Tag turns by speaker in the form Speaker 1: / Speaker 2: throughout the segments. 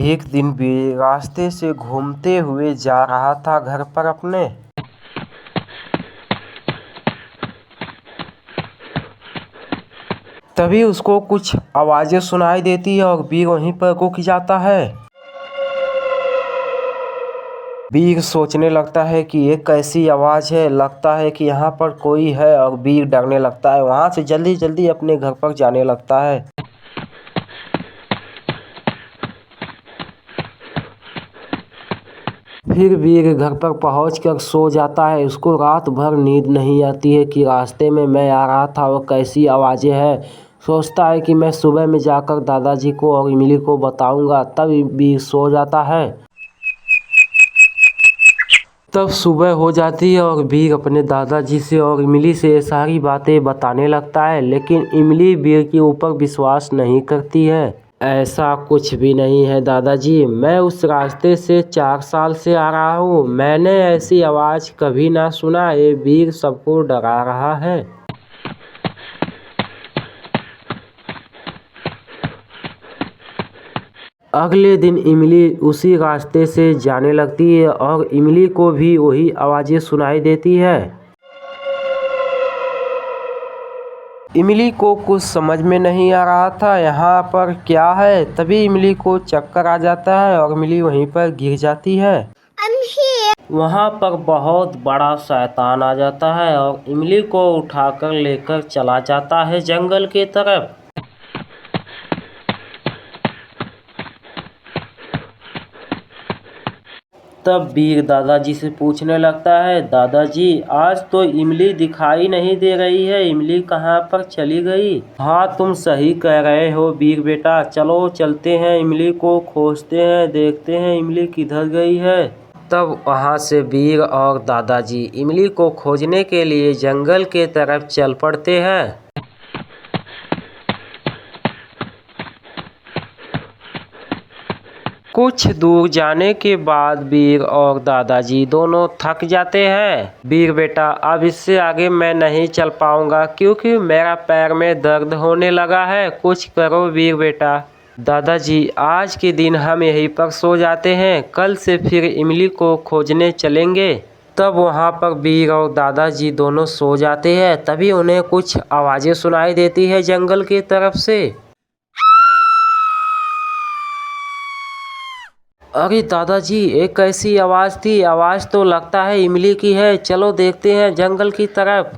Speaker 1: एक दिन भी रास्ते से घूमते हुए जा रहा था घर पर अपने। तभी उसको कुछ आवाजें सुनाई देती है और बीर वहीं पर रुक जाता है। बीर सोचने लगता है कि ये कैसी आवाज़ है, लगता है कि यहाँ पर कोई है और बीर डरने लगता है। वहाँ से जल्दी जल्दी अपने घर पर जाने लगता है। फिर बीर घर पर पहुंचकर सो जाता है। उसको रात भर नींद नहीं आती है कि रास्ते में मैं आ रहा था वो कैसी आवाज़ें हैं। सोचता है कि मैं सुबह में जाकर दादाजी को और इमली को बताऊंगा। तब बीर सो जाता है। तब सुबह हो जाती है और बीर अपने दादाजी से और इमली से सारी बातें बताने लगता है। लेकिन इमली बीर के ऊपर विश्वास नहीं करती है। ऐसा कुछ भी नहीं है दादाजी, मैं उस रास्ते से 4 साल से आ रहा हूँ। मैंने ऐसी आवाज़ कभी ना सुना। ये बीर सबको डरा रहा है। अगले दिन इमली उसी रास्ते से जाने लगती है और इमली को भी वही आवाज़ें सुनाई देती है। इमली को कुछ समझ में नहीं आ रहा था यहाँ पर क्या है। तभी इमली को चक्कर आ जाता है और इमली वहीं पर गिर जाती है। वहाँ पर बहुत बड़ा शैतान आ जाता है और इमली को उठाकर लेकर चला जाता है जंगल की तरफ। तब बीर दादाजी से पूछने लगता है, दादाजी आज तो इमली दिखाई नहीं दे रही है, इमली कहाँ पर चली गई? हाँ तुम सही कह रहे हो बीर बेटा, चलो चलते हैं इमली को खोजते हैं, देखते हैं इमली किधर गई है। तब वहाँ से बीर और दादाजी इमली को खोजने के लिए जंगल के तरफ चल पड़ते हैं। कुछ दूर जाने के बाद बीर और दादाजी दोनों थक जाते हैं। बीर बेटा अब इससे आगे मैं नहीं चल पाऊंगा क्योंकि मेरा पैर में दर्द होने लगा है, कुछ करो बीर बेटा। दादाजी आज के दिन हम यहीं पर सो जाते हैं, कल से फिर इमली को खोजने चलेंगे। तब वहाँ पर बीर और दादाजी दोनों सो जाते हैं। तभी उन्हें कुछ आवाज़ें सुनाई देती है जंगल की तरफ से। अरे दादाजी एक कैसी आवाज़ थी? आवाज़ तो लगता है इमली की है, चलो देखते हैं जंगल की तरफ।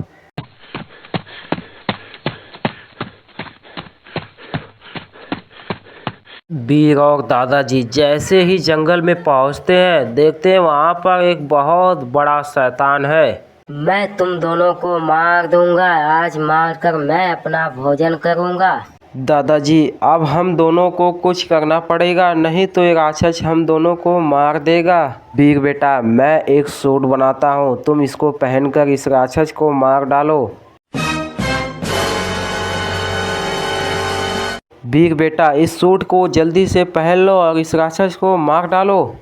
Speaker 1: बीर और दादाजी जैसे ही जंगल में पहुंचते हैं, देखते हैं वहां पर एक बहुत बड़ा शैतान है।
Speaker 2: मैं तुम दोनों को मार दूंगा, आज मार कर मैं अपना भोजन करूंगा।
Speaker 1: दादाजी अब हम दोनों को कुछ करना पड़ेगा, नहीं तो ये राक्षस हम दोनों को मार देगा। बीर बेटा मैं एक सूट बनाता हूँ, तुम इसको पहनकर इस राक्षस को मार डालो। बीर बेटा इस सूट को जल्दी से पहन लो और इस राक्षस को मार डालो।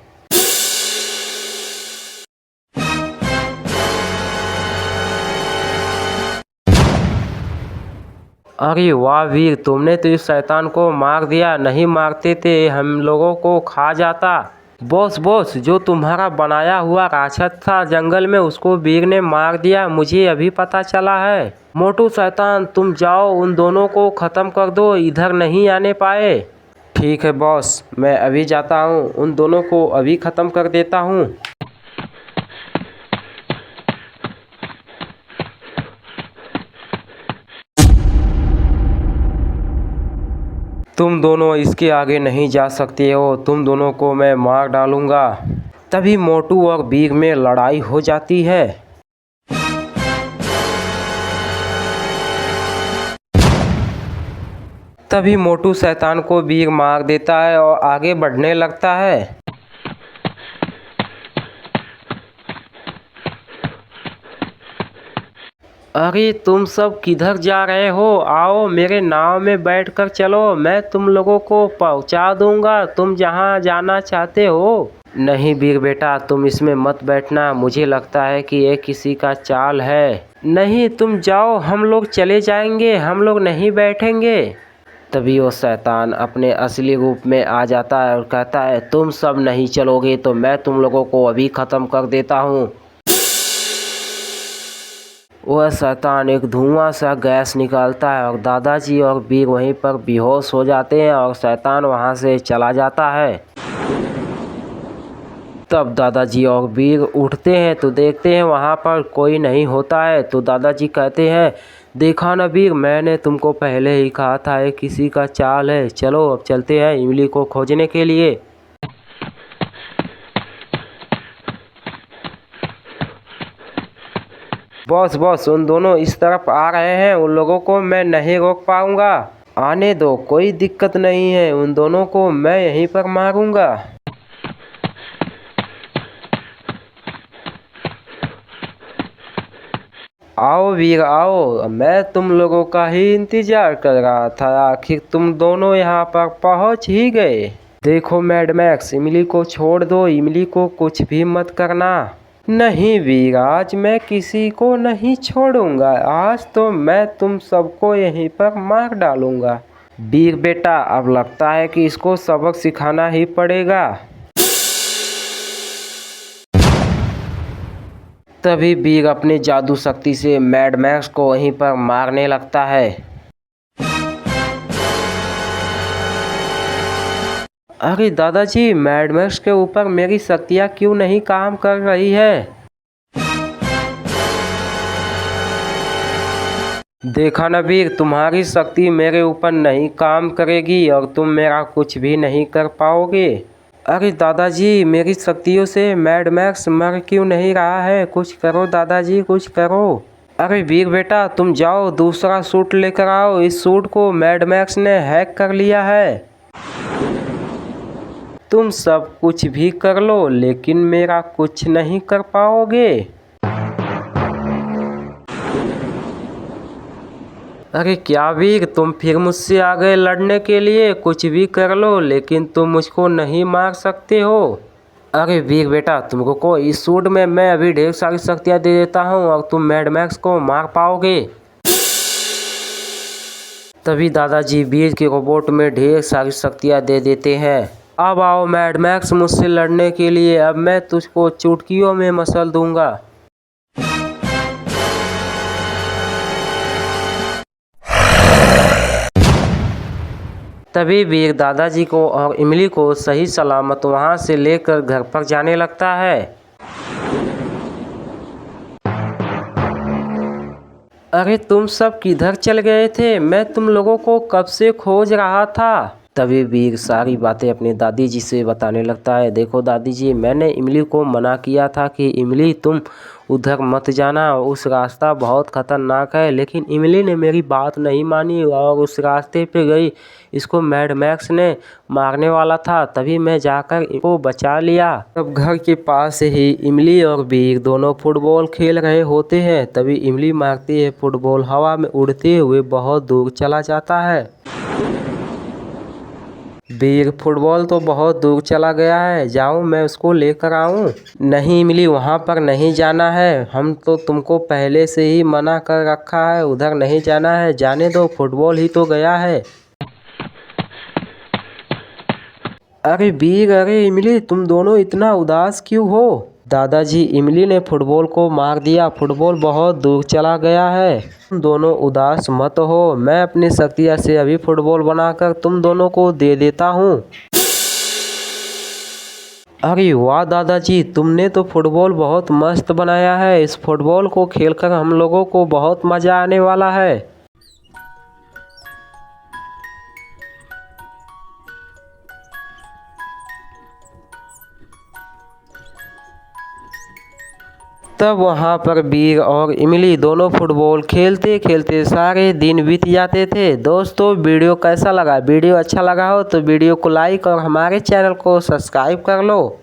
Speaker 1: अरे वाह वीर, तुमने तो इस शैतान को मार दिया, नहीं मारते थे हम लोगों को खा जाता। बॉस बॉस, जो तुम्हारा बनाया हुआ राक्षस था जंगल में उसको वीर ने मार दिया, मुझे अभी पता चला है। मोटू शैतान तुम जाओ उन दोनों को ख़त्म कर दो, इधर नहीं आने पाए। ठीक है बॉस, मैं अभी जाता हूँ, उन दोनों को अभी ख़त्म कर देता हूँ। तुम दोनों इसके आगे नहीं जा सकते हो, तुम दोनों को मैं मार डालूंगा। तभी मोटू और बीर में लड़ाई हो जाती है। तभी मोटू शैतान को बीर मार देता है और आगे बढ़ने लगता है। अरे तुम सब किधर जा रहे हो? आओ मेरे नाव में बैठकर चलो, मैं तुम लोगों को पहुंचा दूंगा तुम जहां जाना चाहते हो। नहीं बीर बेटा तुम इसमें मत बैठना, मुझे लगता है कि ये किसी का चाल है। नहीं तुम जाओ, हम लोग चले जाएंगे, हम लोग नहीं बैठेंगे। तभी वो शैतान अपने असली रूप में आ जाता है और कहता है, तुम सब नहीं चलोगे तो मैं तुम लोगों को अभी ख़त्म कर देता हूँ। वह शैतान एक धुआं सा गैस निकालता है और दादाजी और वीर वहीं पर बेहोश हो जाते हैं और शैतान वहां से चला जाता है। तब दादाजी और वीर उठते हैं तो देखते हैं वहां पर कोई नहीं होता है। तो दादाजी कहते हैं, देखा ना वीर, मैंने तुमको पहले ही कहा था ये किसी का चाल है। चलो अब चलते हैं इमली को खोजने के लिए। बॉस उन दोनों इस तरफ आ रहे हैं, उन लोगों को मैं नहीं रोक पाऊंगा। आने दो, कोई दिक्कत नहीं है, उन दोनों को मैं यहीं पर मारूंगा। आओ वीर आओ, मैं तुम लोगों का ही इंतजार कर रहा था, आखिर तुम दोनों यहाँ पर पहुँच ही गए। देखो मैड मैक्स, इमली को छोड़ दो, इमली को कुछ भी मत करना। नहीं वीर, आज मैं किसी को नहीं छोड़ूंगा, आज तो मैं तुम सबको यहीं पर मार डालूंगा। वीर बेटा, अब लगता है कि इसको सबक सिखाना ही पड़ेगा। तभी वीर अपनी जादू शक्ति से मैड मैक्स को वहीं पर मारने लगता है। अरे दादाजी, मैड मैक्स के ऊपर मेरी शक्तियाँ क्यों नहीं काम कर रही है? देखा ना वीर, तुम्हारी शक्ति मेरे ऊपर नहीं काम करेगी और तुम मेरा कुछ भी नहीं कर पाओगे। अरे दादाजी, मेरी शक्तियों से मैड मैक्स मर क्यों नहीं रहा है? कुछ करो दादाजी, कुछ करो। अरे वीर बेटा, तुम जाओ दूसरा सूट लेकर आओ, इस सूट को मैड मैक्स ने हैक कर लिया है। तुम सब कुछ भी कर लो लेकिन मेरा कुछ नहीं कर पाओगे। अरे क्या वीर, तुम फिर मुझसे आ गए लड़ने के लिए? कुछ भी कर लो लेकिन तुम मुझको नहीं मार सकते हो। अरे वीर बेटा, तुम रुको, इस सूट में मैं अभी ढेर सारी शक्तियाँ दे देता हूँ और तुम मैड मैक्स को मार पाओगे। तभी दादाजी वीर के रोबोट में ढेर सारी शक्तियाँ दे देते हैं। अब आओ मैड मैक्स मुझसे लड़ने के लिए, अब मैं तुझको चुटकियों में मसल दूंगा। तभी वीर दादाजी को और इमली को सही सलामत वहां से लेकर घर पर जाने लगता है। अरे तुम सब किधर चल गए थे? मैं तुम लोगों को कब से खोज रहा था। तभी वीर सारी बातें अपनी दादी जी से बताने लगता है। देखो दादी जी, मैंने इमली को मना किया था कि इमली तुम उधर मत जाना, उस रास्ता बहुत ख़तरनाक है, लेकिन इमली ने मेरी बात नहीं मानी और उस रास्ते पे गई। इसको मैड मैक्स ने मारने वाला था, तभी मैं जाकर इनको बचा लिया। तब घर के पास ही इमली और वीर दोनों फुटबॉल खेल रहे होते हैं। तभी इमली मारती है फुटबॉल, हवा में उड़ते हुए बहुत दूर चला जाता है। वीर, फुटबॉल तो बहुत दूर चला गया है, जाऊं मैं उसको लेकर आऊं? नहीं इमली, वहां पर नहीं जाना है, हम तो तुमको पहले से ही मना कर रखा है, उधर नहीं जाना है, जाने दो, फुटबॉल ही तो गया है। अरे वीर, अरे इमली, तुम दोनों इतना उदास क्यों हो? दादाजी, इमली ने फुटबॉल को मार दिया, फुटबॉल बहुत दूर चला गया है, तुम दोनों उदास मत हो, मैं अपनी शक्तियाँ से अभी फुटबॉल बनाकर तुम दोनों को दे देता हूँ। अरे वाह दादाजी, तुमने तो फुटबॉल बहुत मस्त बनाया है, इस फुटबॉल को खेलकर हम लोगों को बहुत मज़ा आने वाला है। तब वहाँ पर वीर और इमली दोनों फुटबॉल खेलते खेलते सारे दिन बीत जाते थे। दोस्तों, वीडियो कैसा लगा? वीडियो अच्छा लगा हो तो वीडियो को लाइक और हमारे चैनल को सब्सक्राइब कर लो।